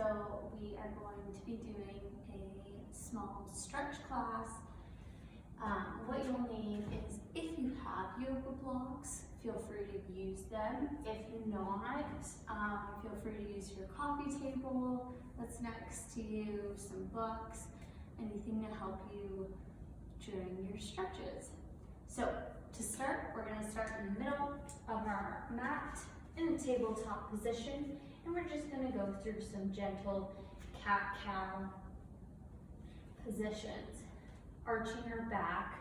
So we are going to be doing a small stretch class. What you'll need is, if you have yoga blocks, feel free to use them. If not, feel free to use your coffee table that's next to you, some books, anything to help you during your stretches. So to start, we're going to start in the middle of our mat in a tabletop position, and we're just going to go through some gentle cat-cow positions. Arching our back,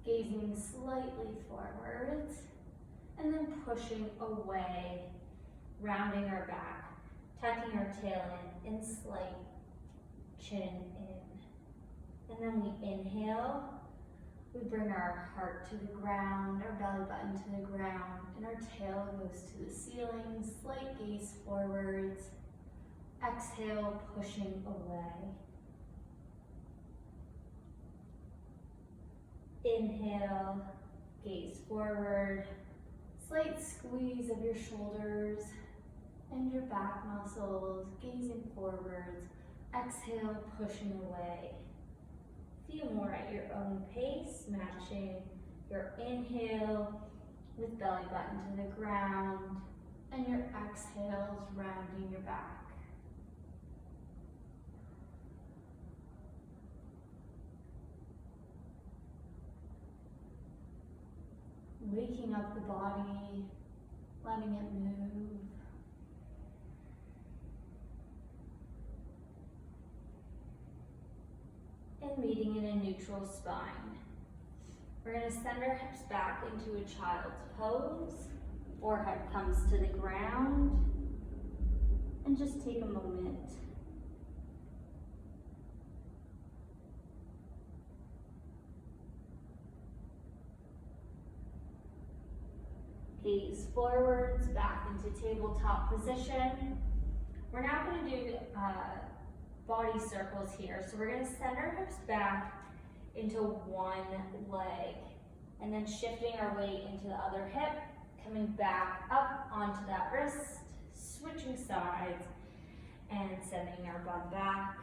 gazing slightly forwards, and then pushing away, rounding our back, tucking our tail in slight chin in. And then we inhale, we bring our heart to the ground, our belly button to the ground, and our tail goes to the ceiling, slight gaze forwards. Exhale, pushing away. Inhale, gaze forward, slight squeeze of your shoulders and your back muscles, gazing forwards. Exhale, pushing away. Feel more at your own pace, matching your inhale with belly button to the ground and your exhales rounding your back. Waking up the body, letting it move. And meeting in a neutral spine. We're going to send our hips back into a child's pose. Forehead comes to the ground. And just take a moment. Gaze forwards, back into tabletop position. We're now going to do body circles here. So we're going to send our hips back into one leg, and then shifting our weight into the other hip, coming back up onto that wrist, switching sides, and sending our bum back.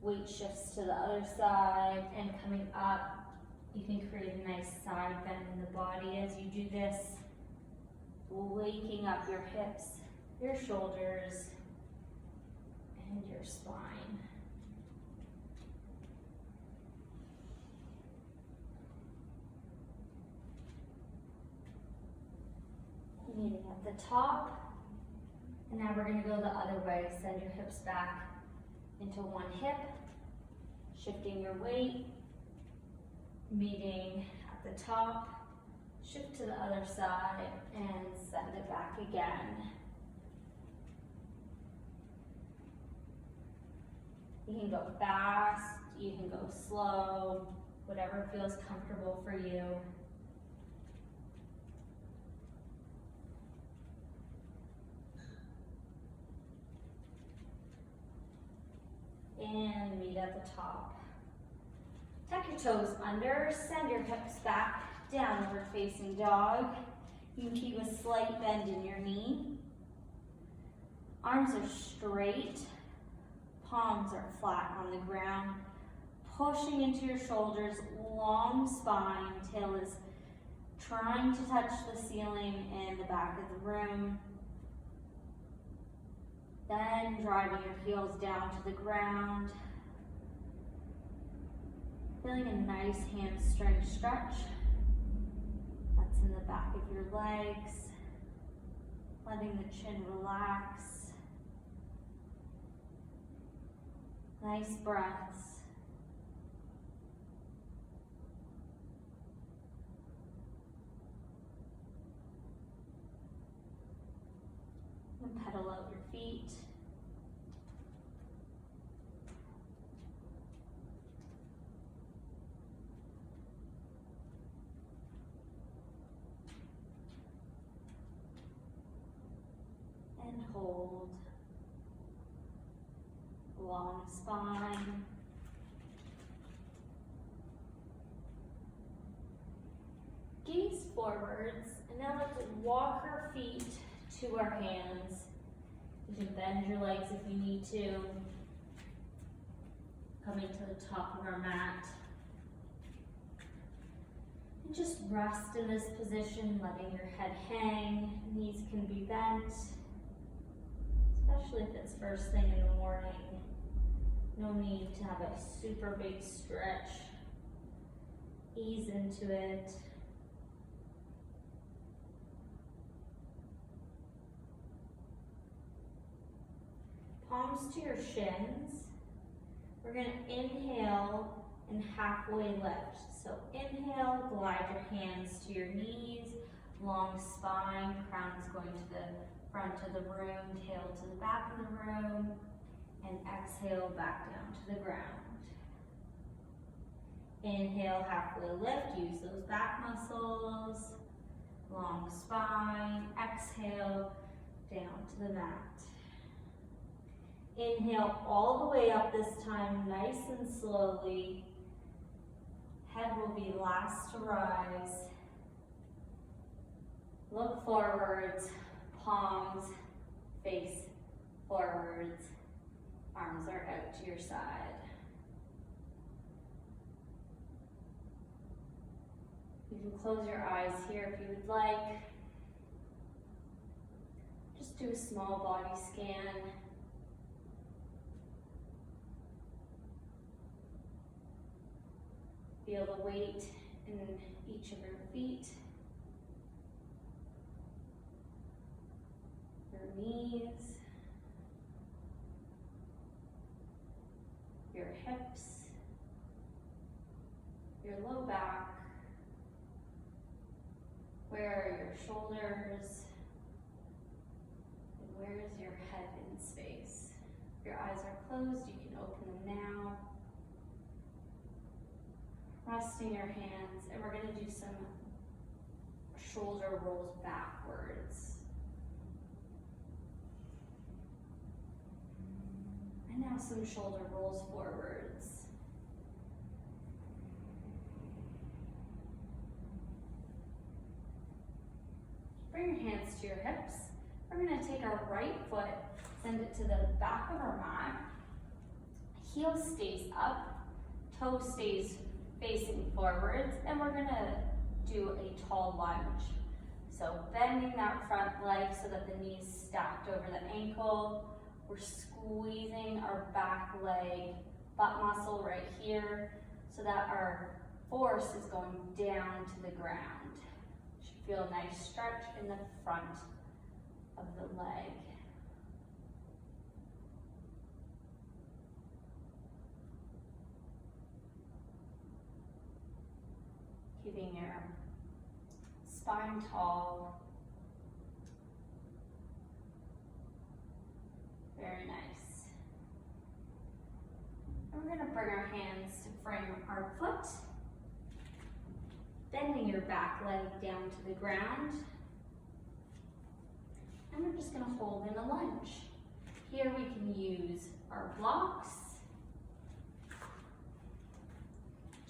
Weight shifts to the other side, and coming up. You can create a nice side bend in the body as you do this, waking up your hips, your shoulders, and your spine. Meeting at the top, and now we're going to go the other way. Send your hips back into one hip, shifting your weight. Meeting at the top, shift to the other side, and send it back again. You can go fast, you can go slow, whatever feels comfortable for you. And meet at the top. Tuck your toes under, send your hips back, downward facing dog. You can keep a slight bend in your knee. Arms are straight, palms are flat on the ground. Pushing into your shoulders, long spine, tail is trying to touch the ceiling and the back of the room. Then driving your heels down to the ground. Feeling a nice hamstring stretch. That's in the back of your legs. Letting the chin relax. Nice breaths. And pedal out your feet. And hold. Long spine. Gaze forwards, and now let's walk our feet to our hands You can bend your legs if you need to. Coming to the top of our mat. And just rest in this position, letting your head hang. Knees can be bent, especially if it's first thing in the morning. No need to have a super big stretch. Ease into it. Palms to your shins. We're going to inhale and halfway lift. So inhale, glide your hands to your knees, long spine, crown is going to the front of the room, tail to the back of the room, and exhale back down to the ground. Inhale, halfway lift, use those back muscles, long spine, exhale, down to the mat. Inhale all the way up this time, nice and slowly. Head will be last to rise. Look forwards, palms face forwards. Arms are out to your side. You can close your eyes here if you would like. Just do a small body scan. Feel the weight in each of your feet, your knees, your hips, your low back. Where are your shoulders? And where is your head in space? If your eyes are closed, you can open them now. Resting your hands, and we're going to do some shoulder rolls backwards. And now some shoulder rolls forwards. Bring your hands to your hips. We're going to take our right foot, send it to the back of our mat. Heel stays up, toe stays facing forwards, and we're going to do a tall lunge. So bending that front leg so that the knee's stacked over the ankle. We're squeezing our back leg, butt muscle right here, so that our force is going down to the ground. Should feel a nice stretch in the front of the leg. Keeping your spine tall. Very nice. And we're going to bring our hands to frame our foot. Bending your back leg down to the ground. And we're just going to hold in a lunge. Here we can use our blocks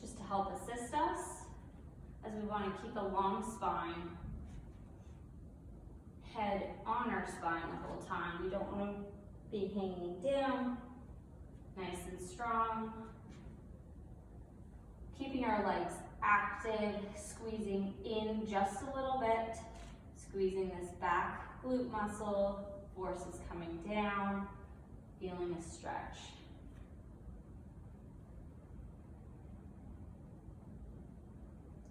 just to help assist us, as we want to keep a long spine, head on our spine the whole time. We don't want to be hanging down, nice and strong. Keeping our legs active, squeezing in just a little bit, squeezing this back glute muscle, force is coming down, feeling a stretch.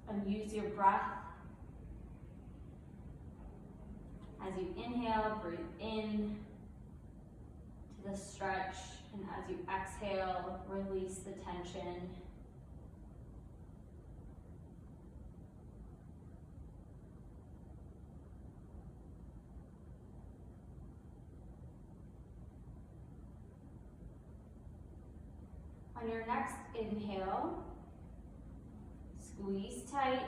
And use your breath. As you inhale, breathe in to the stretch, and as you exhale, release the tension. On your next inhale, squeeze tight,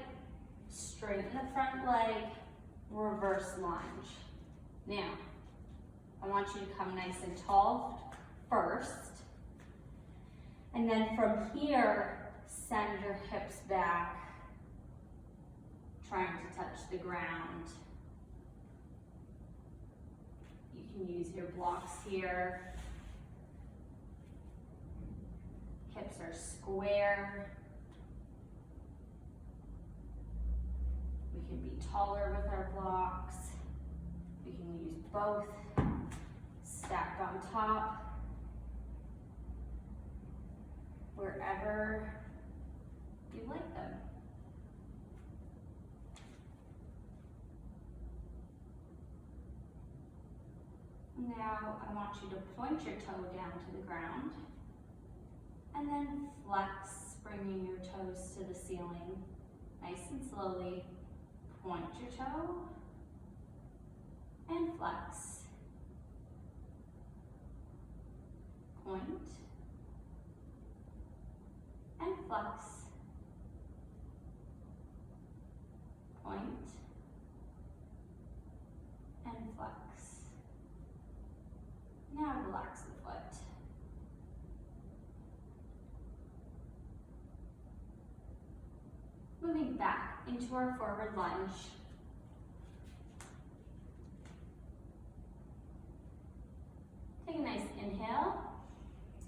straighten the front leg, reverse lunge. Now, I want you to come nice and tall first, and then from here, send your hips back, trying to touch the ground. You can use your blocks here. Hips are square. We can be taller with our blocks. We can use both stacked on top. Wherever you like them. Now I want you to point your toe down to the ground and then flex, bringing your toes to the ceiling. Nice and slowly, point your toe and flex. Point and flex. Point and flex. Now relax the foot. Moving back into our forward lunge. Take a nice inhale,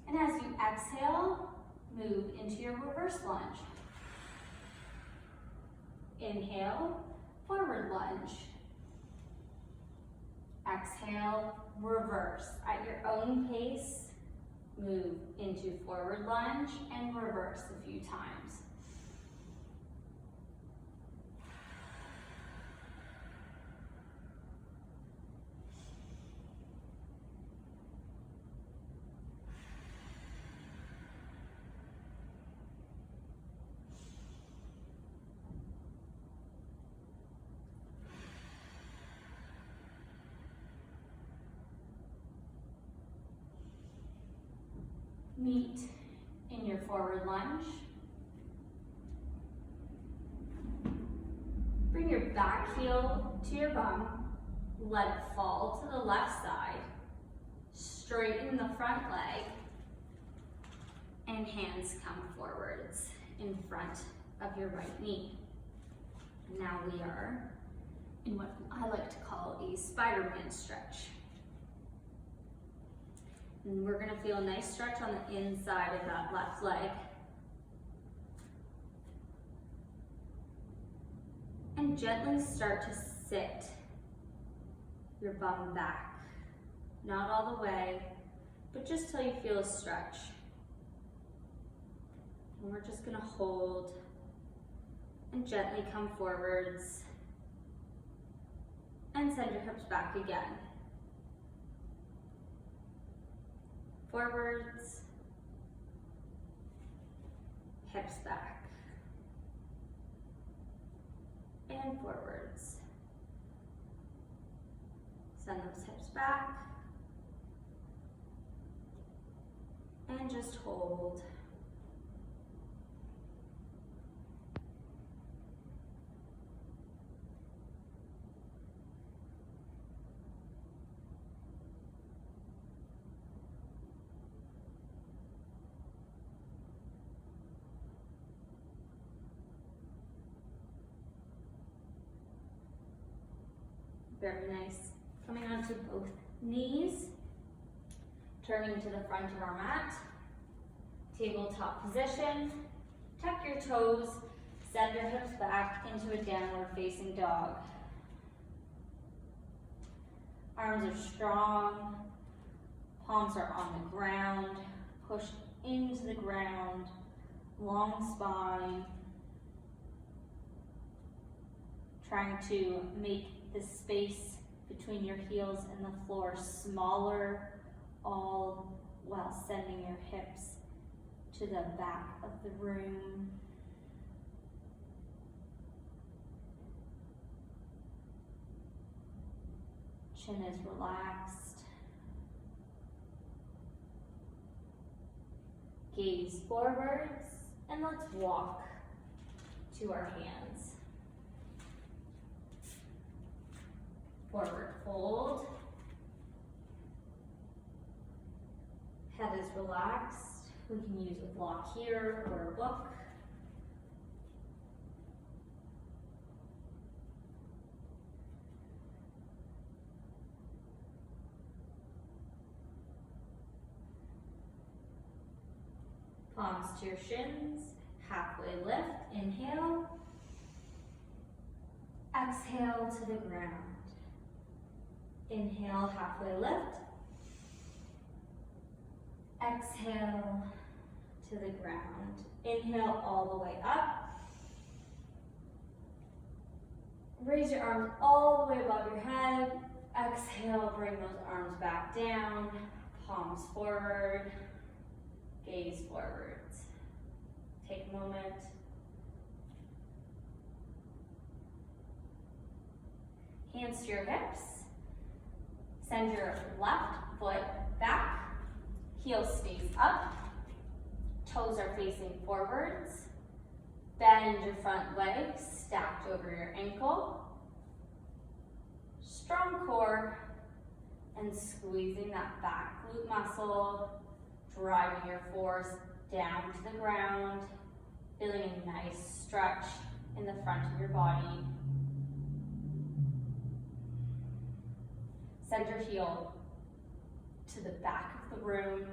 and as you exhale, move into your reverse lunge. Inhale, forward lunge. Exhale, reverse. At your own pace, move into forward lunge and reverse a few times. Meet in your forward lunge. Bring your back heel to your bum. Let it fall to the left side. Straighten the front leg. And hands come forwards in front of your right knee. Now we are in what I like to call a Spiderman stretch. And we're gonna feel a nice stretch on the inside of that left leg. And gently start to sit your bum back. Not all the way, but just till you feel a stretch. And we're just gonna hold and gently come forwards and send your hips back again. Forwards, hips back, and forwards. Send those hips back, and just hold. Very nice. Coming onto both knees, turning to the front of our mat, tabletop position, tuck your toes, send your hips back into a downward facing dog. Arms are strong, palms are on the ground, pushed into the ground, long spine, trying to make the space between your heels and the floor smaller, all while sending your hips to the back of the room. Chin is relaxed. Gaze forwards, and let's walk to our hands. Forward fold. Head is relaxed. We can use a block here or a book. palms to your shins, halfway lift, inhale. Exhale to the ground. Inhale, halfway lift. Exhale to the ground. Inhale all the way up. Raise your arms all the way above your head. Exhale, bring those arms back down. Palms forward, gaze forwards. Take a moment. Hands to your hips. Send your left foot back. Heel stays up. Toes are facing forwards. Bend your front leg, stacked over your ankle. Strong core, and squeezing that back glute muscle, driving your force down to the ground, feeling a nice stretch in the front of your body. Send your heel to the back of the room.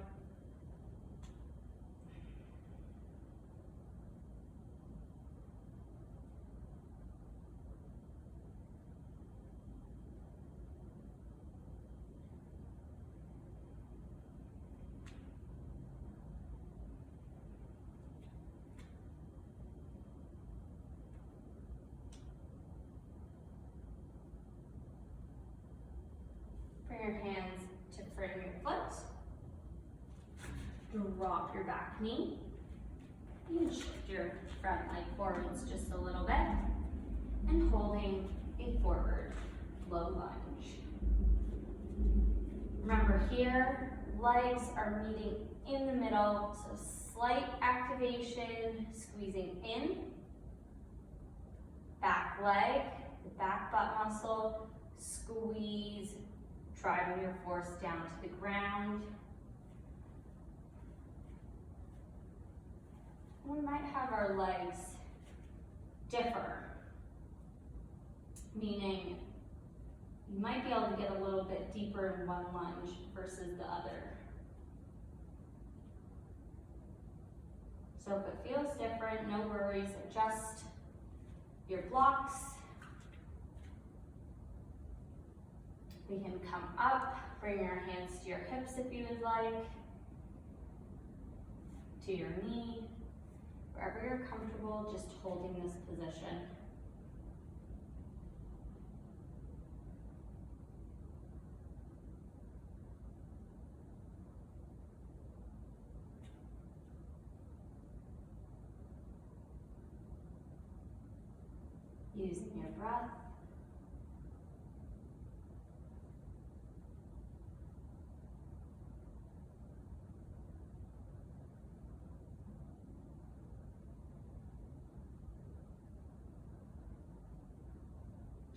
Bring your hands to frame your foot. Drop your back knee. And shift your front leg forwards just a little bit. And holding a forward low lunge. Remember here, legs are meeting in the middle, so slight activation, squeezing in. Back leg, the back butt muscle, squeeze, driving your force down to the ground. We might have our legs differ, meaning you might be able to get a little bit deeper in one lunge versus the other. So if it feels different, no worries, adjust your blocks. We can come up, bring your hands to your hips if you would like, to your knee, wherever you're comfortable, just holding this position. Using your breath.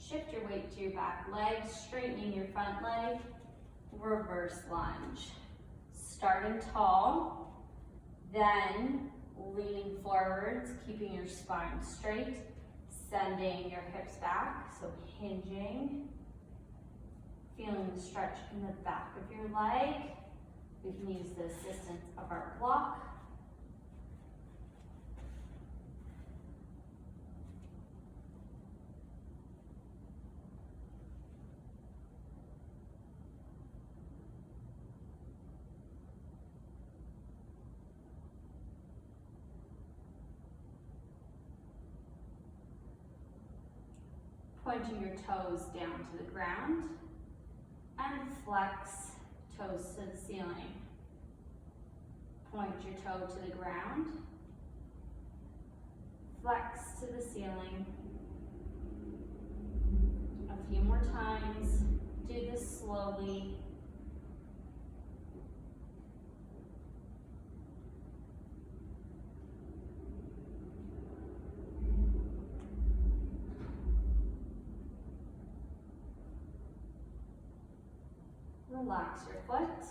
Shift your weight to your back leg, straightening your front leg, reverse lunge. Starting tall, then leaning forwards, keeping your spine straight, sending your hips back, so hinging, feeling the stretch in the back of your leg. We can use the assistance of our block. Pointing your toes down to the ground and flex toes to the ceiling. Point your toe to the ground, flex to the ceiling. A few more times. Do this slowly. Relax your foot.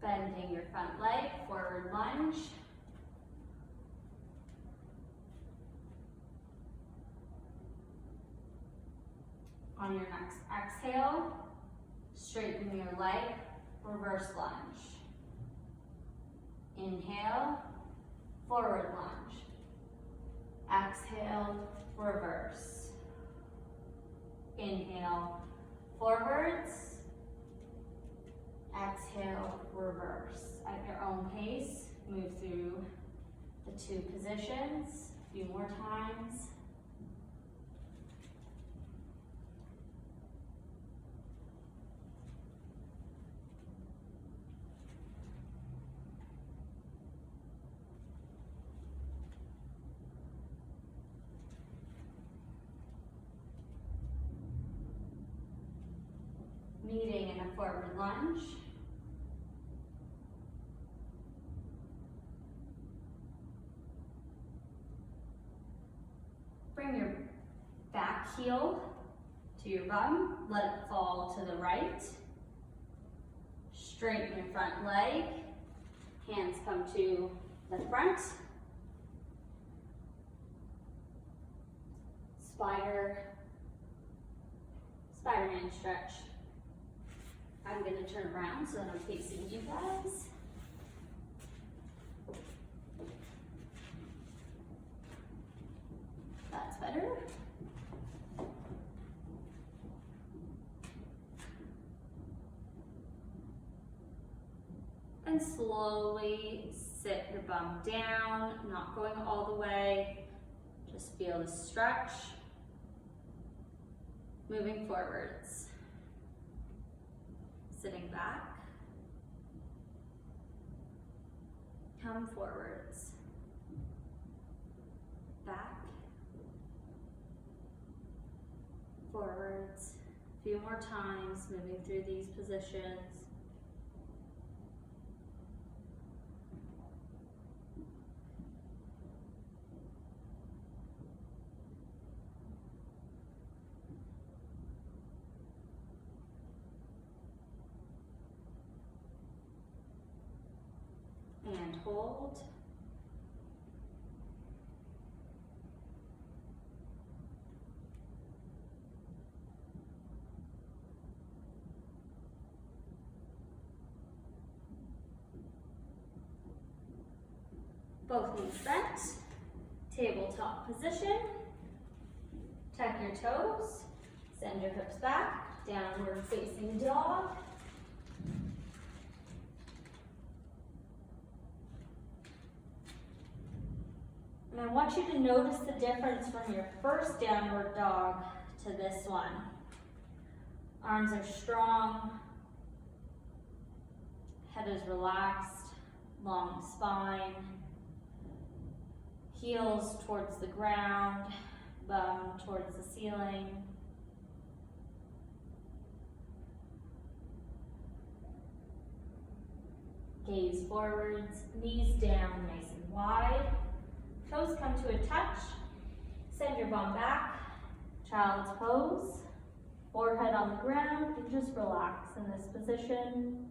Bending your front leg, forward lunge. On your next exhale, straighten your leg, reverse lunge. Inhale, forward lunge. Exhale, reverse. Inhale, forwards. Exhale, reverse. At your own pace, move through the two positions a few more times. Meeting in a forward lunge. Bring your back heel to your bum, let it fall to the right. Straighten your front leg, hands come to the front. Spiderman stretch. I'm going to turn around so that I'm facing you guys. That's better. And slowly sit your bum down, not going all the way. Just feel the stretch. Moving forwards. Sitting back. Come forwards. Back. Forwards. A few more times, moving through these positions. And hold. Both knees bent. Tabletop position. Tuck your toes. Send your hips back. Downward facing dog. And I want you to notice the difference from your first downward dog to this one. Arms are strong, head is relaxed, long spine, heels towards the ground, bum towards the ceiling. Gaze forwards, knees down nice and wide. Toes come to a touch. Send your bum back. Child's pose. Forehead on the ground. And just relax in this position.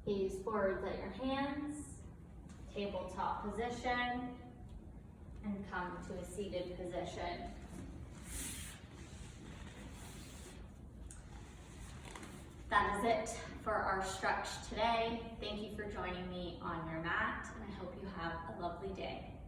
Gaze forwards at your hands, tabletop position, and come to a seated position. That is it for our stretch today. Thank you for joining me on your mat, and I hope you have a lovely day.